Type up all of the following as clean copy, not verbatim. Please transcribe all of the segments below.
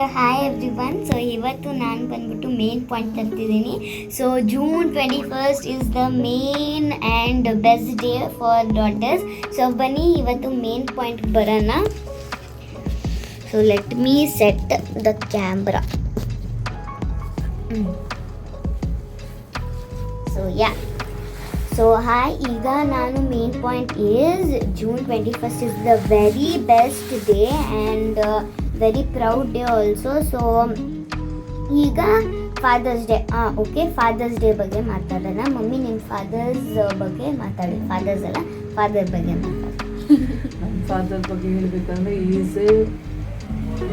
Hi everyone. So ಇವತ್ತು ನಾನು ಬಂದ್ಬಿಟ್ಟು ಮೇನ್ ಪಾಯಿಂಟ್ ತರ್ತಿದ್ದೀನಿ. So June 21st is the main and best day for daughters. So ಬನ್ನಿ ಇವತ್ತು ಮೇನ್ ಪಾಯಿಂಟ್ ಬರೋಣ. So let me set the camera. So so hi, ಈಗ ನಾನು main point is June 21st is the very best day and very proud day also. So ಈಗ Father's Day. Okay, Father's Day ಬಗ್ಗೆ ಮಾತಾಡೋಣ. Mummy ನಿಮ್ಮ fathers ಬಗ್ಗೆ ಮಾತಾಡಿ. Fathers ಅಲ್ಲ, father ಬಗ್ಗೆ ಮಾತಾಡಿ. ನನ್ನ ಫಾದರ್ ಬಗ್ಗೆ ಹೇಳಬೇಕಂದ್ರೆ ಈಸ್ ಎ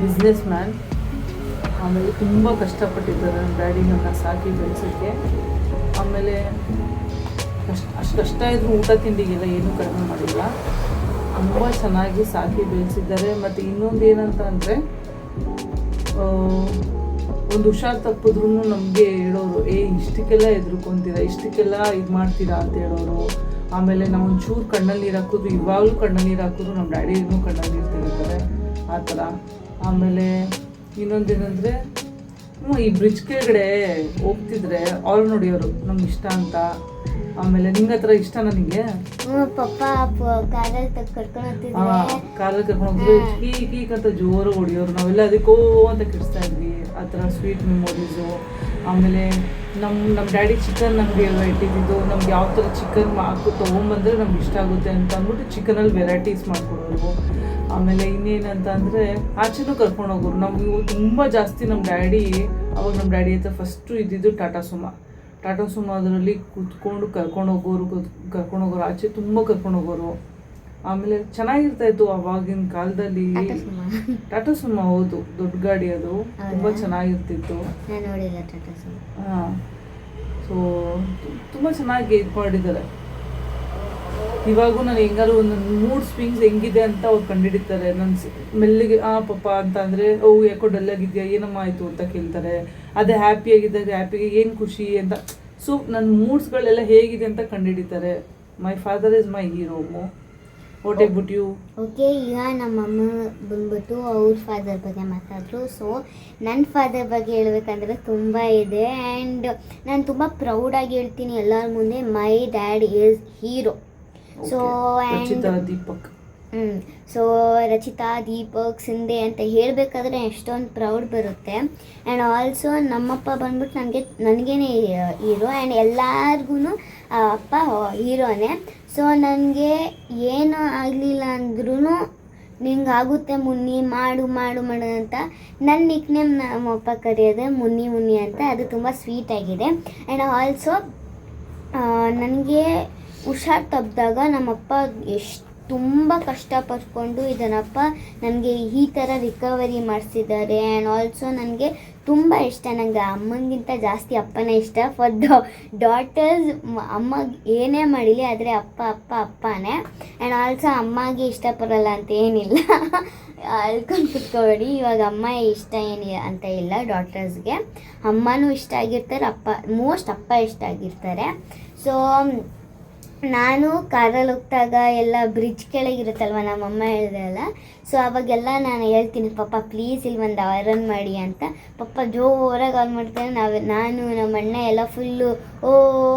ಬಿಸ್ನೆಸ್ ಮ್ಯಾನ್. ಆಮೇಲೆ ತುಂಬ ಕಷ್ಟಪಟ್ಟಿದ್ದಾರೆ ನನ್ನ ಡ್ಯಾಡಿ ನನ್ನ ಸಾಕಿ ಬೆಳೆಸೋಕ್ಕೆ. ಆಮೇಲೆ ಅಷ್ಟು ಕಷ್ಟ ಇದ್ರೂ ಊಟ ತಿಂಡಿಗೆಲ್ಲ ಏನೂ ಕಡಿಮೆ ಮಾಡಿಲ್ಲ. ತುಂಬ ಚೆನ್ನಾಗಿ ಸಾಕಿ ಬೆಳೆಸಿದ್ದಾರೆ. ಮತ್ತು ಇನ್ನೊಂದು ಏನಂತ ಅಂದರೆ, ಒಂದು ಹುಷಾರು ತಪ್ಪಿದ್ರೂ ನಮಗೆ ಹೇಳೋರು, ಇಷ್ಟಕ್ಕೆಲ್ಲ ಹೆದರ್ಕೊಂತೀರಾ, ಇಷ್ಟಕ್ಕೆಲ್ಲ ಇದು ಮಾಡ್ತೀರಾ ಅಂತ ಹೇಳೋರು. ಆಮೇಲೆ ನಾವು ಒಂಚೂರು ಕಣ್ಣಲ್ಲಿ ನೀರು ಹಾಕಿದ್ರು, ಇವಾಗಲೂ ಕಣ್ಣಲ್ಲಿ ನೀರು ಹಾಕಿದ್ರು ನಮ್ಮ ಡ್ಯಾಡಿನೂ ಕಣ್ಣಲ್ಲಿ ನೀರು ತೆಗಿತಾರೆ ಆ ಥರ. ಆಮೇಲೆ ಇನ್ನೊಂದೇನೆಂದರೆ, ಈ ಬ್ರಿಡ್ಜ್ ಕೆಳಗಡೆ ಹೋಗ್ತಿದ್ರೆ ಅವ್ರು ನೋಡಿಯೋರು ನಮ್ಗೆ ಇಷ್ಟ ಅಂತ. ಆಮೇಲೆ ನಿಂಗೆ ಹತ್ರ ಇಷ್ಟ ನನಗೆ ಪಪ್ಪ ಕಾರಲ್ಲಿ ಕರ್ಕೊಂಡು ಹೋಗಿದ್ರೆ ಕೀಕ್ ಅಂತ ಜೋರು ಹೊಡಿಯೋರು. ನಾವೆಲ್ಲ ಅದಕ್ಕೋ ಅಂತ ಕಿಡಿಸ್ತಾ ಇದ್ವಿ. ಆ ಥರ ಸ್ವೀಟ್ ಮೆಮೊರೀಸು. ಆಮೇಲೆ ನಮ್ಮ ಡ್ಯಾಡಿ ಚಿಕನ್ ನಮಗೆ ಇಟ್ಟಿದ್ದು, ನಮ್ಗೆ ಯಾವ ಥರ ಚಿಕನ್ ತೊಗೊಂಬಂದರೆ ನಮ್ಗೆ ಇಷ್ಟ ಆಗುತ್ತೆ ಅಂತ ಅಂದ್ಬಿಟ್ಟು ಚಿಕನಲ್ಲಿ ವೆರೈಟೀಸ್ ಮಾಡ್ಕೊಡೋರು. ಆಮೇಲೆ ಇನ್ನೇನಂತ ಅಂದರೆ, ಆಚೆನೂ ಕರ್ಕೊಂಡು ಹೋಗೋರು. ನಮಗೂ ತುಂಬ ಜಾಸ್ತಿ ನಮ್ಮ ಡ್ಯಾಡಿ ಹತ್ರ ಫಸ್ಟು ಇದ್ದಿದ್ದು ಟಾಟಾ ಸುಮಾ ಅದರಲ್ಲಿ ಕೂತ್ಕೊಂಡು ಕರ್ಕೊಂಡು ಹೋಗೋರು. ಆಚೆ ತುಂಬ ಕರ್ಕೊಂಡು ಹೋಗೋರು. ಆಮೇಲೆ ಚೆನ್ನಾಗಿರ್ತಾಯಿತ್ತು ಆವಾಗಿನ ಕಾಲದಲ್ಲಿ ಟಾಟಾ ಸುಮಾ. ಹೌದು, ದೊಡ್ಡ ಗಾಡಿ ಅದು, ತುಂಬ ಚೆನ್ನಾಗಿರ್ತಿತ್ತು. ಹಾಂ, ಸೊ ತುಂಬ ಚೆನ್ನಾಗಿ ಇದು ಮಾಡಿದ್ದಾರೆ. ಇವಾಗೂ ನಾನು ಹೆಂಗಾರು ಒಂದು ಮೂಡ್ ಸ್ವಿಂಗ್ಸ್ ಹೆಂಗಿದೆ ಅಂತ ಅವ್ರು ಕಂಡುಹಿಡಿತಾರೆ. ನನ್ನ ಮೆಲ್ಲಿಗೆ ಪಾಪ ಅಂತ ಅಂದರೆ, ಯಾಕೋ ಡಲ್ಲಾಗಿದೆಯಾ, ಏನಮ್ಮ ಆಯಿತು ಅಂತ ಕೇಳ್ತಾರೆ. ಅದೇ ಹ್ಯಾಪಿಯಾಗಿದ್ದಾಗ ಹ್ಯಾಪಿಗೆ ಏನು ಖುಷಿ ಅಂತ. ಸೊ ನನ್ನ ಮೂಡ್ಸ್ಗಳೆಲ್ಲ ಹೇಗಿದೆ ಅಂತ ಕಂಡುಹಿಡಿತಾರೆ. My father is my hero. What about you? Okay, ಈಗ ನಮ್ಮಮ್ಮ ಬಂದ್ಬಿಟ್ಟು ಅವ್ರ ಫಾದರ್ ಬಗ್ಗೆ ಮಾತಾಡಿದ್ರು. ಸೊ ನನ್ನ ಫಾದರ್ ಬಗ್ಗೆ ಹೇಳ್ಬೇಕಂದ್ರೆ ತುಂಬ ಇದೆ. ಆ್ಯಂಡ್ ನಾನು ತುಂಬ ಪ್ರೌಡಾಗಿ ಹೇಳ್ತೀನಿ ಎಲ್ಲರ ಮುಂದೆ, my dad is hero. So Rachita, Deepak, Shinde ಅಂತ ಹೇಳಬೇಕಾದ್ರೆ ಎಷ್ಟೊಂದು ಪ್ರೌಡ್ ಬರುತ್ತೆ. ಆ್ಯಂಡ್ ಆಲ್ಸೋ ನಮ್ಮಪ್ಪ ಬಂದ್ಬಿಟ್ಟು ನನಗೇನೆ ಹೀರೋ. ಆ್ಯಂಡ್ ಎಲ್ಲರಿಗೂ ಅಪ್ಪ ಹೀರೋನೇ. ಸೊ ನನಗೆ ಏನು ಆಗಲಿಲ್ಲ ಅಂದ್ರೂ ನಿಂಗೆ ಆಗುತ್ತೆ ಮುನ್ನಿ, ಮಾಡು ಅಂತ ನನ್ನ ನಿಕ್ನೇಮ್ ನಮ್ಮಪ್ಪ ಕರೆಯೋದೆ ಮುನ್ನಿ ಅಂತ. ಅದು ತುಂಬ ಸ್ವೀಟಾಗಿದೆ. ಆ್ಯಂಡ್ ಆಲ್ಸೋ ನನಗೆ ಹುಷಾರು ತಪ್ಪಿದಾಗ ನಮ್ಮಪ್ಪ ತುಂಬ ಕಷ್ಟಪಟ್ಕೊಂಡು ಇದನ್ನಪ್ಪ ನನಗೆ ಈ ಥರ ರಿಕವರಿ ಮಾಡಿಸಿದ್ದಾರೆ. ಆ್ಯಂಡ್ ಆಲ್ಸೋ ನನಗೆ ತುಂಬ ಇಷ್ಟ. ನನಗೆ ಅಮ್ಮನಿಗಿಂತ ಜಾಸ್ತಿ ಅಪ್ಪನೇ ಇಷ್ಟ. ಫಾರ್ ಡಾಟರ್ಸ್ ಅಮ್ಮಗೆ ಏನೇ ಮಾಡಲಿ, ಆದರೆ ಅಪ್ಪನೇ. ಆ್ಯಂಡ್ ಆಲ್ಸೋ ಅಮ್ಮಗೆ ಇಷ್ಟಪಡಲ್ಲ ಅಂತ ಏನಿಲ್ಲ, ಅಲ್ಕೊಂಡು ಕುತ್ಕೋಬೇಡಿ. ಇವಾಗ ಅಮ್ಮ ಇಷ್ಟ ಅಂತ ಇಲ್ಲ ಡಾಟರ್ಸ್ಗೆ. ಅಮ್ಮನೂ ಇಷ್ಟ ಆಗಿರ್ತಾರೆ, ಅಪ್ಪ ಇಷ್ಟ ಆಗಿರ್ತಾರೆ. ಸೊ ನಾನು ಕಾರಲ್ಲಿ ಹೋಗ್ದಾಗ ಎಲ್ಲ ಬ್ರಿಡ್ಜ್ ಕೆಳಗಿರುತ್ತಲ್ವ, ನಮ್ಮಮ್ಮ ಹೇಳಿದ್ರಲ್ಲ. ಸೊ ಅವಾಗೆಲ್ಲ ನಾನು ಹೇಳ್ತೀನಿ, ಪಪ್ಪ ಪ್ಲೀಸ್ ಇಲ್ಲಿ ಒಂದು ಆರನ್ ಮಾಡಿ ಅಂತ. ಪಪ್ಪ ಜೋರಾಗಿ ಆನ್ ಮಾಡ್ತಾರೆ. ನಾನು ನಮ್ಮ ಅಣ್ಣ ಎಲ್ಲ ಫುಲ್ಲು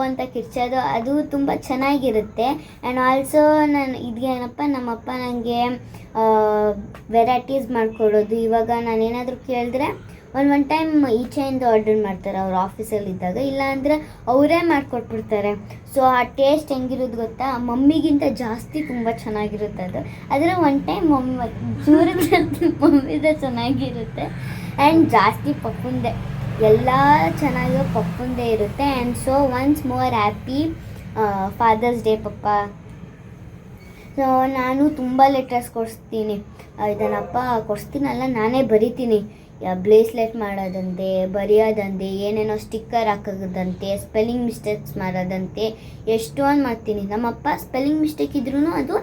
ಅಂತ ಕಿರ್ಚೋದು. ಅದು ತುಂಬ ಚೆನ್ನಾಗಿರುತ್ತೆ. ಆ್ಯಂಡ್ ಆಲ್ಸೋ ಇದೇನಪ್ಪ, ನಮ್ಮಪ್ಪ ನನಗೆ ವೆರೈಟೀಸ್ ಮಾಡಿಕೊಡೋದು. ಇವಾಗ ನಾನೇನಾದರೂ ಕೇಳಿದ್ರೆ ಒನ್ ಟೈಮ್ ಈಚೆಯಿಂದ ಆರ್ಡರ್ ಮಾಡ್ತಾರೆ ಅವ್ರು ಆಫೀಸಲ್ಲಿದ್ದಾಗ, ಇಲ್ಲಾಂದರೆ ಅವರೇ ಮಾಡಿಕೊಟ್ಬಿಡ್ತಾರೆ. ಸೊ ಆ ಟೇಸ್ಟ್ ಹೆಂಗಿರೋದು ಗೊತ್ತಾ, ಮಮ್ಮಿಗಿಂತ ಜಾಸ್ತಿ ತುಂಬ ಚೆನ್ನಾಗಿರುತ್ತೆ ಅದು. ಆದರೆ ಒನ್ ಟೈಮ್ ಮಮ್ಮಿದೆ ಚೆನ್ನಾಗಿರುತ್ತೆ. ಆ್ಯಂಡ್ ಜಾಸ್ತಿ ಪಪ್ಪಂದೆ ಎಲ್ಲ ಚೆನ್ನಾಗಿರೋ ಪಪ್ಪಂದೇ ಇರುತ್ತೆ. And so once more happy Father's day papa. So ನಾನು ತುಂಬ ಲೆಟರ್ಸ್ ಕೊಡಿಸ್ತೀನಲ್ಲ, ನಾನೇ ಬರಿತೀನಿ. ಬ್ರೇಸ್ಲೆಟ್ ಮಾಡೋದಂತೆ, ಬರೆಯೋದಂತೆ, ಏನೇನೋ ಸ್ಟಿಕ್ಕರ್ ಹಾಕೋದಂತೆ, ಸ್ಪೆಲ್ಲಿಂಗ್ ಮಿಸ್ಟೇಕ್ಸ್ ಮಾಡೋದಂತೆ, ಎಷ್ಟೊಂದು ಮಾಡ್ತೀನಿ. ನಮ್ಮಪ್ಪ ಸ್ಪೆಲ್ಲಿಂಗ್ ಮಿಸ್ಟೇಕ್ ಇದ್ರೂ ಅದು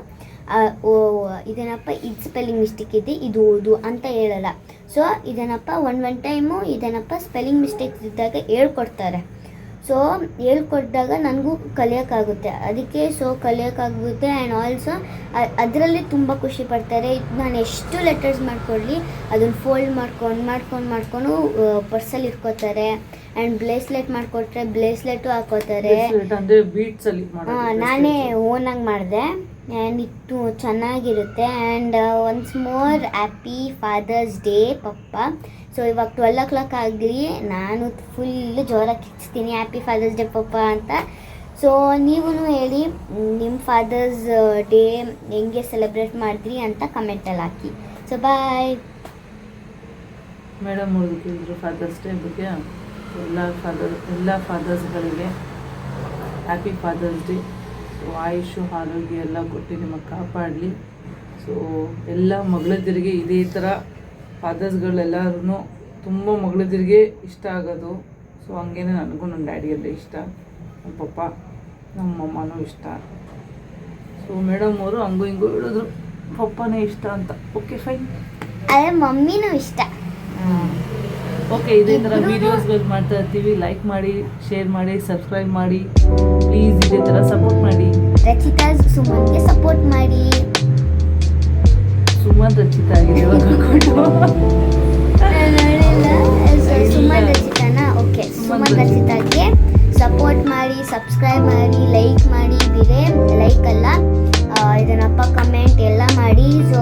ಇದೇನಪ್ಪ ಇದು ಸ್ಪೆಲ್ಲಿಂಗ್ ಮಿಸ್ಟೇಕ್ ಇದೆ, ಇದು ಓದು ಅಂತ ಹೇಳಲ್ಲ. ಸೊ ಇದೇನಪ್ಪ ಒನ್ ಟೈಮು ಇದೇನಪ್ಪ ಸ್ಪೆಲ್ಲಿಂಗ್ ಮಿಸ್ಟೇಕ್ಸ್ ಇದ್ದಾಗ ಹೇಳ್ಕೊಡ್ತಾರೆ. ಸೊ ಹೇಳ್ಕೊಟ್ಟಾಗ ನನಗೂ ಕಲಿಯೋಕ್ಕಾಗುತ್ತೆ, ಅದಕ್ಕೆ ಸೊ ಕಲಿಯೋಕ್ಕಾಗುತ್ತೆ. ಆ್ಯಂಡ್ ಆಲ್ಸೋ ಅದರಲ್ಲಿ ತುಂಬ ಖುಷಿ ಪಡ್ತಾರೆ. ನಾನು ಎಷ್ಟು ಲೆಟರ್ಸ್ ಮಾಡಿಕೊಡ್ಲಿ ಅದನ್ನು ಫೋಲ್ಡ್ ಮಾಡ್ಕೊಂಡು ಪರ್ಸಲ್ಲಿ ಇಟ್ಕೋತಾರೆ. ಆ್ಯಂಡ್ ಬ್ರೇಸ್ಲೆಟ್ ಮಾಡಿಕೊಟ್ರೆ ಬ್ರೇಸ್ಲೆಟು ಹಾಕೋತಾರೆ. ಅಂದರೆ ಬೀಟ್ಸಲ್ಲಿ ನಾನೇ ಓನಾಗಿ ಮಾಡಿದೆ ಆ್ಯಂಡ್ ಇದು ಚೆನ್ನಾಗಿರುತ್ತೆ. And once more happy Father's day papa. So ಇವಾಗ 12 o'clock ಆಗಲಿ, ನಾನು ಫುಲ್ಲು ಜೋರಾಗಿ ಕಿಚ್ತೀನಿ ಹ್ಯಾಪಿ ಫಾದರ್ಸ್ ಡೇ ಪಪ್ಪ ಅಂತ. ಸೊ ನೀವೂ ಹೇಳಿ ನಿಮ್ಮ ಫಾದರ್ಸ್ ಡೇ ಹೆಂಗೆ ಸೆಲೆಬ್ರೇಟ್ ಮಾಡಿದ್ರಿ ಅಂತ ಕಮೆಂಟಲ್ಲಿ ಹಾಕಿ. So bye. ಮೇಡಮ್ ಹುಡುಗಿದ್ರು ಫಾದರ್ಸ್ ಡೇ ಬಗ್ಗೆ ಎಲ್ಲ ಫಾದರ್ಸ್ಗಳಿಗೆ ಹ್ಯಾಪಿ ಫಾದರ್ಸ್ ಡೇ. ಸೊ ಆಯುಷು ಆರೋಗ್ಯ ಎಲ್ಲ ಕೊಟ್ಟು ನಿಮಗೆ ಕಾಪಾಡಲಿ. ಸೊ ಎಲ್ಲ ಮಗಳದಿರಿಗೆ ಇದೇ ಥರ ಫಾದರ್ಸ್ಗಳೆಲ್ಲರೂ ತುಂಬ ಮಗಳದಿರಿಗೆ ಇಷ್ಟ ಆಗೋದು. ಸೊ ಹಂಗೇನೆ ನನಗೂ ನನ್ನ ಡ್ಯಾಡಿಯಲ್ಲೇ ಇಷ್ಟ, ನಮ್ಮ ಪಪ್ಪ ನಮ್ಮ ಅಮ್ಮನೂ ಇಷ್ಟ. ಸೊ ಮೇಡಮ್ ಅವರು ಹಂಗೂ ಹಿಂಗೂ ಹೇಳಿದ್ರು ಪಪ್ಪನೇ ಇಷ್ಟ ಅಂತ. Okay fine. ಅದೇ ಮಮ್ಮಿನೂ ಇಷ್ಟ. ಓಕೆ, ಇದೇ ಥರ ವೀಡಿಯೋಸ್ಗಳು ಮಾಡ್ತಾ ಇರ್ತೀವಿ. ಲೈಕ್ ಮಾಡಿ, ಶೇರ್ ಮಾಡಿ, ಸಬ್ಸ್ಕ್ರೈಬ್ ಮಾಡಿ. ಪ್ಲೀಸ್ ಇದೇ ಥರ ಸಪೋರ್ಟ್ ಮಾಡಿ. ರಚಿತಾ ಸುಮನ್ಗೆ ಸಪೋರ್ಟ್ ಮಾಡಿ. ಸುಮನ್ ರಚಿತಾ ಆಗಿದೆ ಇವಾಗ ಸುಮನ್ ರಚಿತಾನಾ? ಓಕೆ, ಸುಮನ್ ರಚಿತಾಗೆ ಸಪೋರ್ಟ್ ಮಾಡಿ, ಸಬ್ಸ್ಕ್ರೈಬ್ ಮಾಡಿ, ಲೈಕ್ ಮಾಡಿ. ಬೇರೆ ಲೈಕ್ ಅಲ್ಲ, ಇದನ್ನಪ್ಪ ಕಮೆಂಟ್ ಎಲ್ಲ ಮಾಡಿ. ಸೊ